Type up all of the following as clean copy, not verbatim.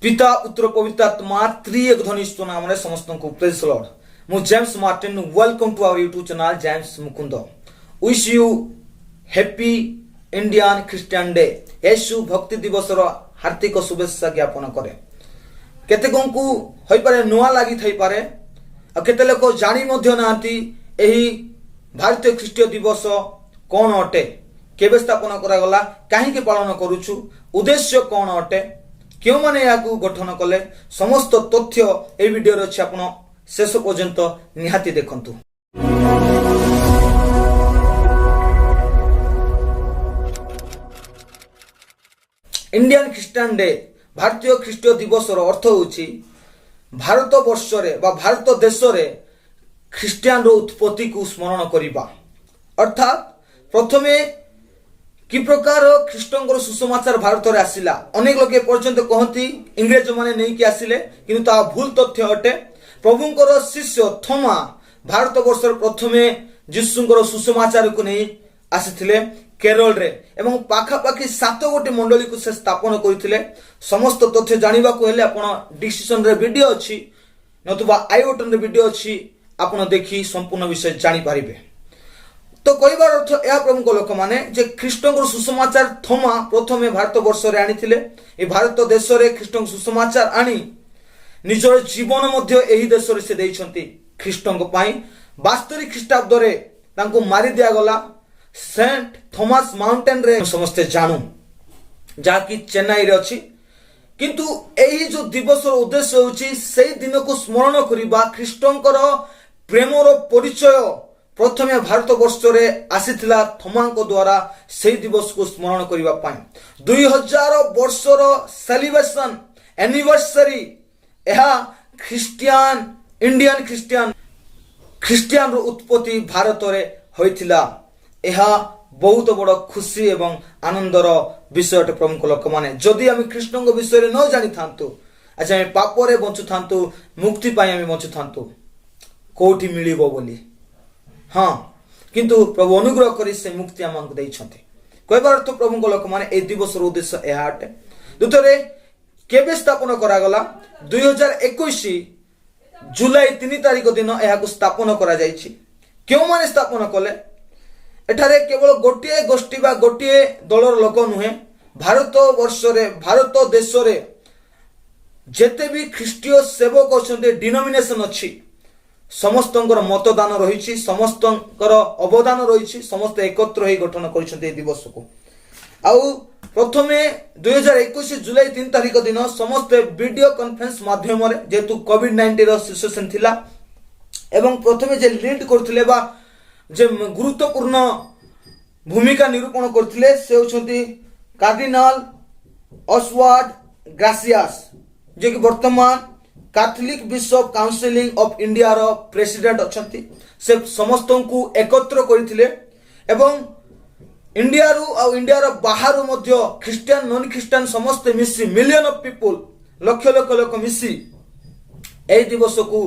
पिता पुत्र पवित्र आत्मा त्रिएक ध्वनिष्ठ नाम रे समस्त को प्रेज लॉर्ड मु James Martin welcome to our YouTube channel James Mukund wish you happy Indian Christian day Yeshu भक्ति दिवस रो हार्दिक शुभेच्छा ज्ञापन करे केतेकों को होई पारे नुआ लागि थई पारे आ केते लोक जानि मध्य नांती एही भारतीय ख्रीष्टीय दिवस कोन अटे केबे स्थापन करा गला काहे के पालन करूछु उद्देश्य कोन अटे क्यों माने याकू गठन कले समस्त तथ्य ए वीडियो रे अछि आपण शेष पर्यंत निहाती देखंतु। इंडियन क्रिश्चियन डे भारतीय ख्रीष्टीय दिवस रो अर्थ होछि भारत वर्ष रे बा भारत देश रे ख्रीष्टियान रो उत्पत्ति को स्मरण करिबा अर्थात प्रथमे कि प्रकार ख्रीष्टंकर सुसमाचार भारत रे आसिला अनेक लोक पर्यंत कहती इंग्रेज माने नहीं कि आसिले किंतु ता भूल तथ्य अटे प्रभुंकर शिष्य थोमा भारत वर्ष प्रथमे यीशुंकर सुसमाचार को नहीं आसिथिले केरल रे एवं पाखा पाखी 7 गोटी मंडली को से स्थापन करथिले समस्त तथ्य जानिबा को हेले आपण डिस्क्रिप्शन रे वीडियो अछि नतुबा आई बटन रे वीडियो अछि आपण देखि संपूर्ण विषय जानि पारिबे। तो कहबार अर्थ या प्रमुख लोक माने जे ख्रीष्टंकर सुसमाचार थोमा प्रथमे भारत वर्ष रे आनिथिले ए भारत देश रे ख्रीष्टंकर सुसमाचार आनी निजर जीवन मध्य एही देश रे से देइछंती ख्रीष्टंक पई वास्तविक ख्रीष्टाब्द रे तांको मारि दिया गला सेंट थॉमस माउंटेन रे समस्त जानू जाकी चेन्नई रे अछि किंतु एही जो दिवस रो उद्देश्य होछि सेही दिन को स्मरण करिबा ख्रीष्टंकर प्रेमर परिचय प्रथमे भारत वर्ष रे आसीथिला थोमांक द्वारा सेही दिवस को स्मरण करिबा पई 2000 वर्ष रो सेलिब्रेशन एनिवर्सरी एहा ख्रीस्टियन इंडियन ख्रीस्टियन रो उत्पत्ति भारत रे होइथिला एहा बहुत बड़ खुशी एवं आनंदर विषय प्रमुख लोक माने जदि आम कृष्ण विषय रे न जानि थांतु अच्छा आम पाप रे बंचु थांतु मुक्ति पाई आम बंचु थांतु कोठी मिलिबो बोली हाँ किंतु प्रभु अनुग्रह करी से मुक्ति आमको दैछंती कहबार तो प्रभुଙ୍କ लोक माने ए दिवस रो उद्देश्य एहा अटे दुतरे केबे स्थापन करा गला 2021 जुलाई 3 तारिख दिन एहा को स्थापन करा जायछि क्यों माने स्थापन कले एठारे केवल गोटिए गोष्ठी बा गोटिए दलर लोक नुहे भारत वर्ष रे भारत देश रे जेते भी ख्रीष्टीय सेवक अछन्ते डिनोमिनेशन अछि समस्तंकर मतदान रही समस्तंकर अवदान रही समस्त एकत्र ही गठन कर दिवस को आउ प्रथमे 2021 जुलाई 3 तारिख दिन समस्त वीडियो कॉन्फ्रेंस माध्यम रे जेतु कोविड-19 रो सिचुएशन थिला एवं प्रथमे जे लीड करथिले बा जे गुरुत्वपूर्ण भूमिका निरूपण करथिले से होछंती कार्डिनल ऑसवाल्ड ग्रासियास जे कि वर्तमान Catholic bishop counselling of India रो प्रेसिडेंट अछंती से समस्त को एकत्र करथिले एवं इंडिया रो आ इंडिया रो बाहर मध्य ख्रिस्टियन नॉन ख्रिस्टियन समस्त मिसी मिलियन ऑफ पीपल लक्ष लक्ष लोक मिसी ए दिवस को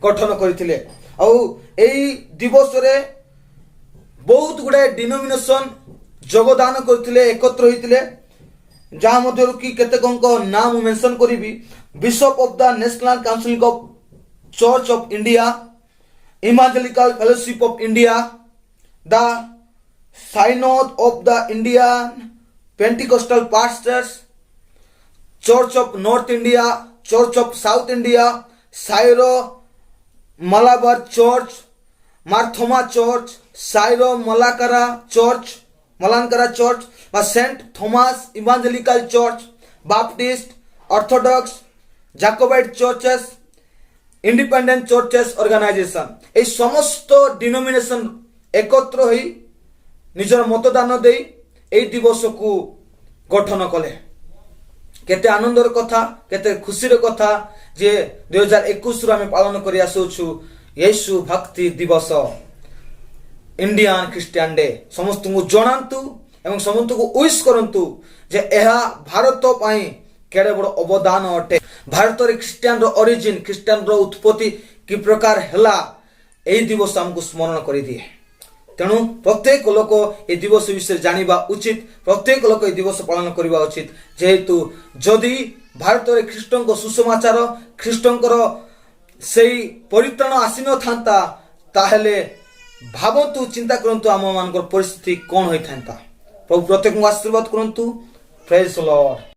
गठन करथिले आ एई दिवस रे बहुत गुडे डिनोमिनेशन योगदान करथिले एकत्र होइतिले जहाँ मध्य कि केतेको नाम मेंशन करिबी bishop of the national council of church of India evangelical fellowship of India the synod of the Indian Pentecostal pastors church of north India church of south India Syro Malabar church Mar Thoma church Syro Malankara church saint Thomas evangelical church Baptist Orthodox Jacobite churches independent churches organisation ए समस्त denomination एकत्र होई निजर मतदान दे ए दिवस को गठन कले केते आनंदर कथा केते खुशीर कथा जे 2021 रु आमे पालन करि आसुछु येशु भक्ति दिवस इंडियन क्रिश्चियन डे समस्त को जणांतु एवं समस्त को विश करंतु जे एहा भारत पई केड़े बड़ अवदान अटे भारत रे ख्रिस्टियन रो ओरिजिन ख्रिस्टियन रो उत्पत्ति कि प्रकार हला एई दिवस हमको स्मरण करि दिए तेणु प्रत्येक लोक ए दिवस विषय जानिबा उचित प्रत्येक लोक ए दिवस पालन करबा उचित जेहेतु जदि ଭାରତରେ ଖ୍ରୀଷ୍ଟଙ୍କ ସୁସମାଚାର ଖ୍ରୀଷ୍ଟଙ୍କର ସେଇ ପରିତ୍ରାଣ ଆସିନଥାନ୍ତା ତାହେଲେ ଭାବନ୍ତୁ ଚିନ୍ତା କରନ୍ତୁ ଆମମାନଙ୍କର ପରିସ୍ଥିତି କ'ଣ ହୋଇଥାନ୍ତା। ପ୍ରଭୁ ପ୍ରତ୍ୟେକଙ୍କୁ ଆଶୀର୍ବାଦ କରନ୍ତୁ। ପ୍ରେଜ୍ ଦ ଲର୍ଡ।